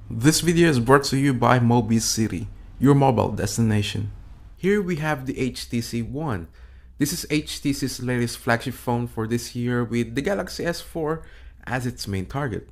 This video is brought to you by Mobicity, your mobile destination. Here we have the HTC One. This is HTC's latest flagship phone for this year with the Galaxy S4 as its main target.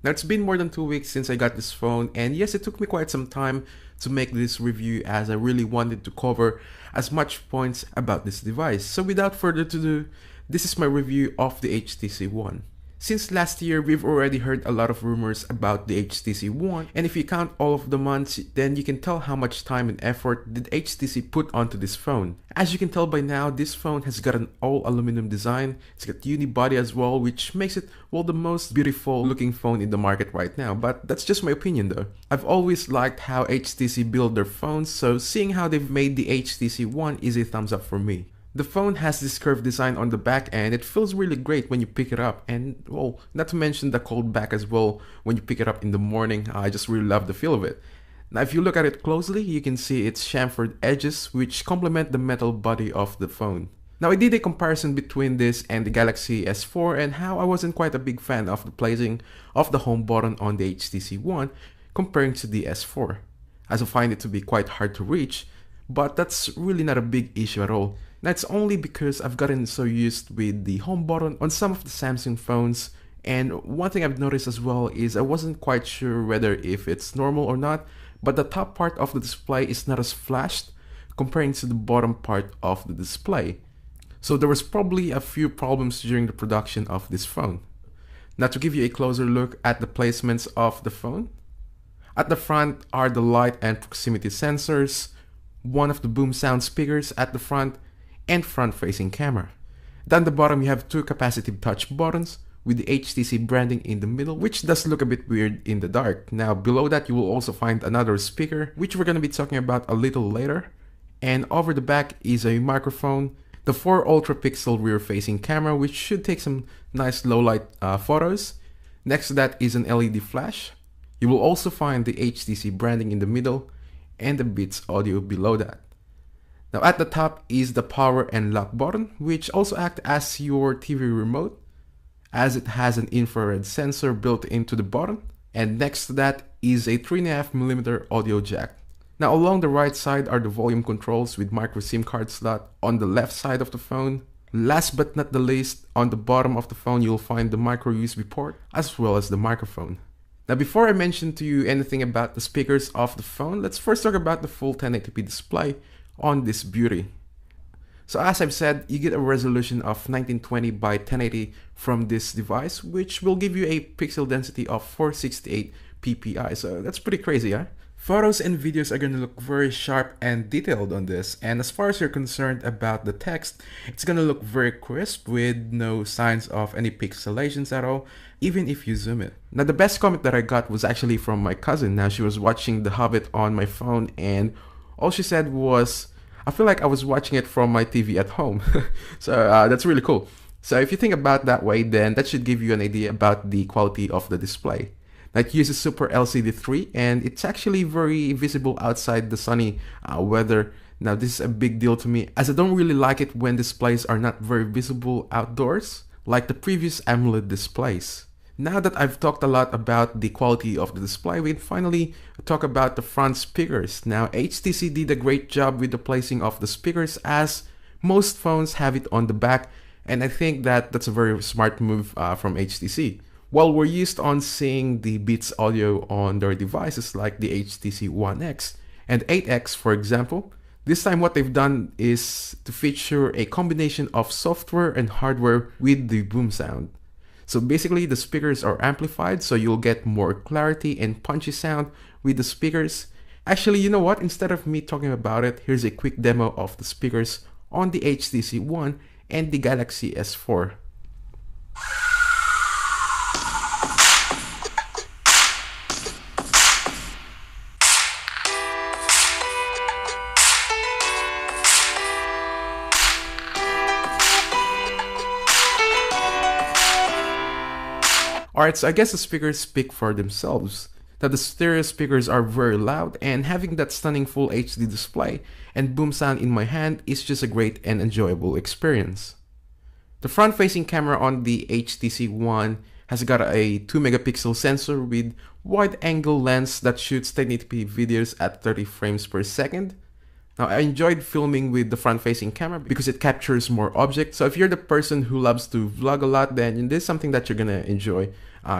Now it's been more than 2 weeks since I got this phone, and yes, it took me quite some time to make this review as I really wanted to cover as much points about this device. So without further ado, this is my review of the HTC One. Since last year, we've already heard a lot of rumors about the HTC One, and if you count all of the months, then you can tell how much time and effort did HTC put onto this phone. As you can tell by now, this phone has got an all aluminum design, it's got unibody as well, which makes it, well, the most beautiful looking phone in the market right now, but that's just my opinion though. I've always liked how HTC build their phones, so seeing how they've made the HTC One is a thumbs up for me. The phone has this curved design on the back and it feels really great when you pick it up, and well, not to mention the cold back as well when you pick it up in the morning. I just really love the feel of it. Now if you look at it closely, you can see its chamfered edges which complement the metal body of the phone. Now I did a comparison between this and the Galaxy S4 and how I wasn't quite a big fan of the placing of the home button on the HTC One comparing to the S4, as I find it to be quite hard to reach, but that's really not a big issue at all. Now it's only because I've gotten so used with the home button on some of the Samsung phones, and one thing I've noticed as well is I wasn't quite sure whether if it's normal or not, but the top part of the display is not as flashed comparing to the bottom part of the display. So there was probably a few problems during the production of this phone. Now to give you a closer look at the placements of the phone, at the front are the light and proximity sensors, one of the boom sound speakers at the front, and front-facing camera. Down the bottom you have two capacitive touch buttons with the HTC branding in the middle, which does look a bit weird in the dark. Now below that you will also find another speaker, which we're going to be talking about a little later. And over the back is a microphone, the 4 ultra pixel rear-facing camera, which should take some nice low-light photos. Next to that is an LED flash. You will also find the HTC branding in the middle and the Beats audio below that. Now at the top is the power and lock button, which also act as your TV remote, as it has an infrared sensor built into the button. And next to that is a 3.5mm audio jack. Now along the right side are the volume controls with micro SIM card slot on the left side of the phone. Last but not the least, on the bottom of the phone you'll find the micro USB port as well as the microphone. Now before I mention to you anything about the speakers of the phone, let's first talk about the full 1080p display on this beauty. So as I've said, you get a resolution of 1920 by 1080 from this device, which will give you a pixel density of 468 ppi, so that's pretty crazy, huh? Photos and videos are going to look very sharp and detailed on this, and as far as you're concerned about the text, it's going to look very crisp with no signs of any pixelations at all, even if you zoom it. Now the best comment that I got was actually from my cousin. Now she was watching The Hobbit on my phone and all she said was, I feel like I was watching it from my TV at home. So that's really cool. So if you think about that way, then that should give you an idea about the quality of the display. Now it uses Super LCD 3 and it's actually very visible outside the sunny weather. Now this is a big deal to me as I don't really like it when displays are not very visible outdoors like the previous AMOLED displays. Now that I've talked a lot about the quality of the display, we can finally talk about the front speakers. Now HTC did a great job with the placing of the speakers as most phones have it on the back, and I think that that's a very smart move from HTC. While we're used on seeing the Beats audio on their devices like the HTC One X and 8X for example, this time what they've done is to feature a combination of software and hardware with the boom sound. So basically the speakers are amplified so you'll get more clarity and punchy sound with the speakers. Actually, you know what? Instead of me talking about it, here's a quick demo of the speakers on the HTC One and the Galaxy S4. Alright, so I guess the speakers speak for themselves. That the stereo speakers are very loud, and having that stunning full HD display and boom sound in my hand is just a great and enjoyable experience. The front-facing camera on the HTC One has got a 2 megapixel sensor with wide-angle lens that shoots 1080p videos at 30 frames per second. Now, I enjoyed filming with the front-facing camera because it captures more objects. So if you're the person who loves to vlog a lot, then this is something that you're gonna enjoy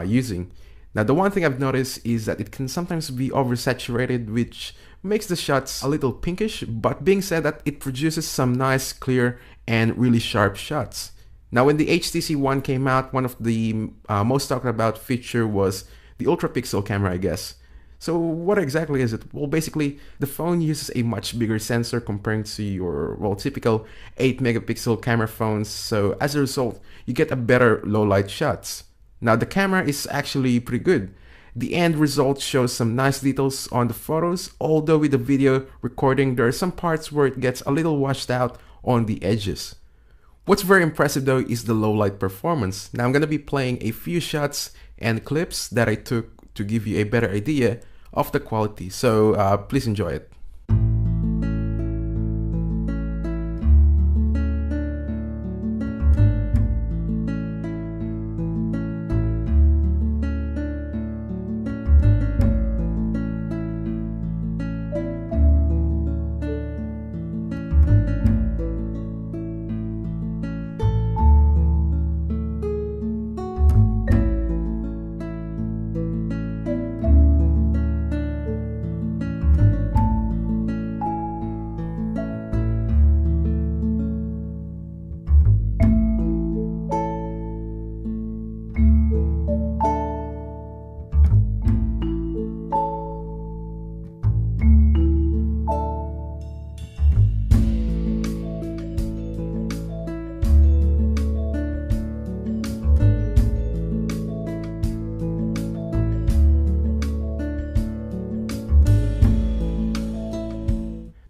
using. Now, the one thing I've noticed is that it can sometimes be oversaturated, which makes the shots a little pinkish, but being said that it produces some nice, clear, and really sharp shots. Now, when the HTC One came out, one of the most talked about feature was the ultra pixel camera, I guess. So what exactly is it? Well, basically, the phone uses a much bigger sensor comparing to your, well, typical 8 megapixel camera phones. So as a result, you get a better low light shots. Now, the camera is actually pretty good. The end result shows some nice details on the photos, although with the video recording, there are some parts where it gets a little washed out on the edges. What's very impressive though is the low light performance. Now I'm going to be playing a few shots and clips that I took to give you a better idea of the quality, so please enjoy it.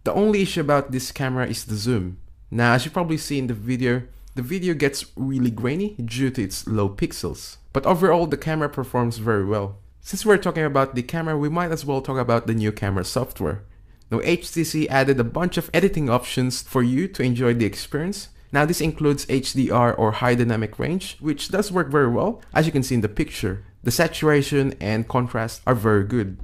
The only issue about this camera is the zoom. Now, as you probably see in the video gets really grainy due to its low pixels. But overall, the camera performs very well. Since we're talking about the camera, we might as well talk about the new camera software. Now, HTC added a bunch of editing options for you to enjoy the experience. Now, this includes HDR or high dynamic range, which does work very well, as you can see in the picture. The saturation and contrast are very good.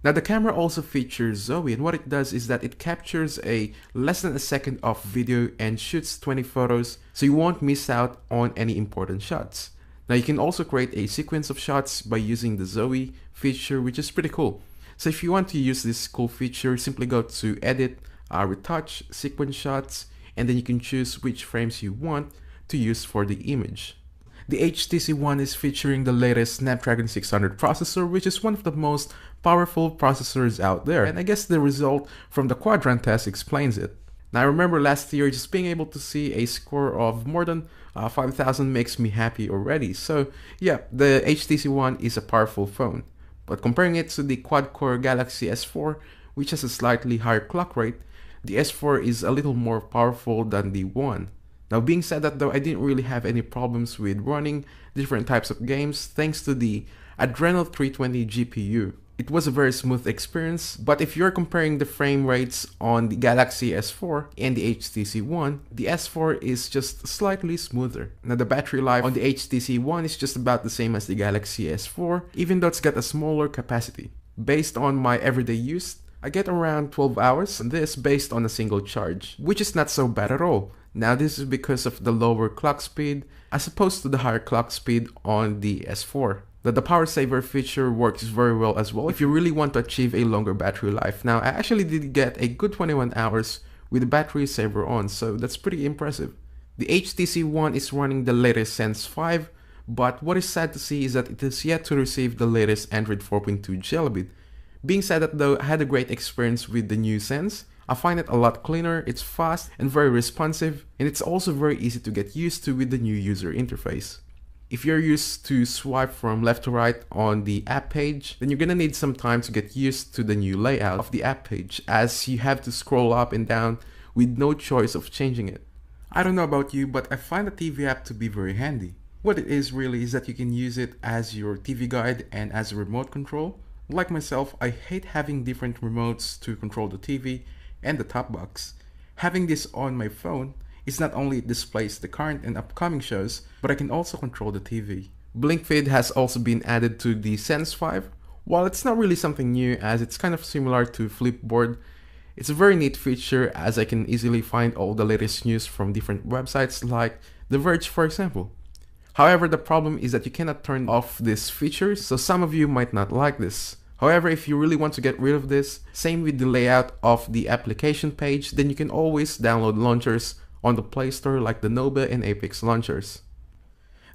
Now, the camera also features Zowie, and what it does is that it captures a less than a second of video and shoots 20 photos, so you won't miss out on any important shots. Now, you can also create a sequence of shots by using the Zowie feature, which is pretty cool. So if you want to use this cool feature, simply go to Edit, Retouch, Sequence Shots, and then you can choose which frames you want to use for the image. The HTC One is featuring the latest Snapdragon 600 processor, which is one of the most powerful processors out there, and I guess the result from the Quadrant test explains it. Now, I remember last year just being able to see a score of more than 5,000 makes me happy already. So yeah, the HTC One is a powerful phone, but comparing it to the quad-core Galaxy S4, which has a slightly higher clock rate, the S4 is a little more powerful than the One. Now, being said that though, I didn't really have any problems with running different types of games thanks to the Adreno 320 GPU. It was a very smooth experience, but if you're comparing the frame rates on the Galaxy S4 and the HTC One, the S4 is just slightly smoother. Now, the battery life on the HTC One is just about the same as the Galaxy S4, even though it's got a smaller capacity. Based on my everyday use, I get around 12 hours, and this based on a single charge, which is not so bad at all. Now, this is because of the lower clock speed as opposed to the higher clock speed on the S4. The power saver feature works very well as well if you really want to achieve a longer battery life. Now, I actually did get a good 21 hours with the battery saver on, so that's pretty impressive. The HTC One is running the latest Sense 5, but what is sad to see is that it is yet to receive the latest Android 4.2 Jelly. Being said that though, I had a great experience with the new Sense. I find it a lot cleaner, it's fast and very responsive, and it's also very easy to get used to with the new user interface. If you're used to swipe from left to right on the app page, then you're gonna need some time to get used to the new layout of the app page, as you have to scroll up and down with no choice of changing it. I don't know about you, but I find the TV app to be very handy. What it is really is that you can use it as your TV guide and as a remote control. Like myself, I hate having different remotes to control the TV and the top box. Having this on my phone is not only it displays the current and upcoming shows, but I can also control the TV. BlinkFeed has also been added to the Sense 5, While it's not really something new as it's kind of similar to Flipboard, it's a very neat feature as I can easily find all the latest news from different websites like The Verge for example. However, the problem is that you cannot turn off this feature, so some of you might not like this. However, if you really want to get rid of this, same with the layout of the application page, then you can always download launchers on the Play Store like the Nova and Apex launchers.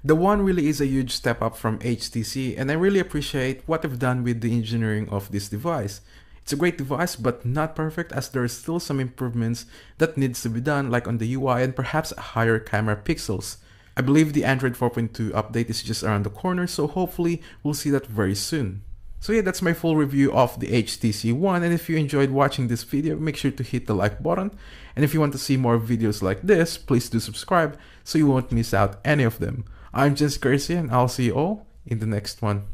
The One really is a huge step up from HTC, and I really appreciate what they've done with the engineering of this device. It's a great device but not perfect as there are still some improvements that needs to be done like on the UI and perhaps higher camera pixels. I believe the Android 4.2 update is just around the corner, so hopefully we'll see that very soon. So yeah, that's my full review of the HTC One, and if you enjoyed watching this video, make sure to hit the like button, and if you want to see more videos like this, please do subscribe so you won't miss out any of them. I'm Jens Garcia and I'll see you all in the next one.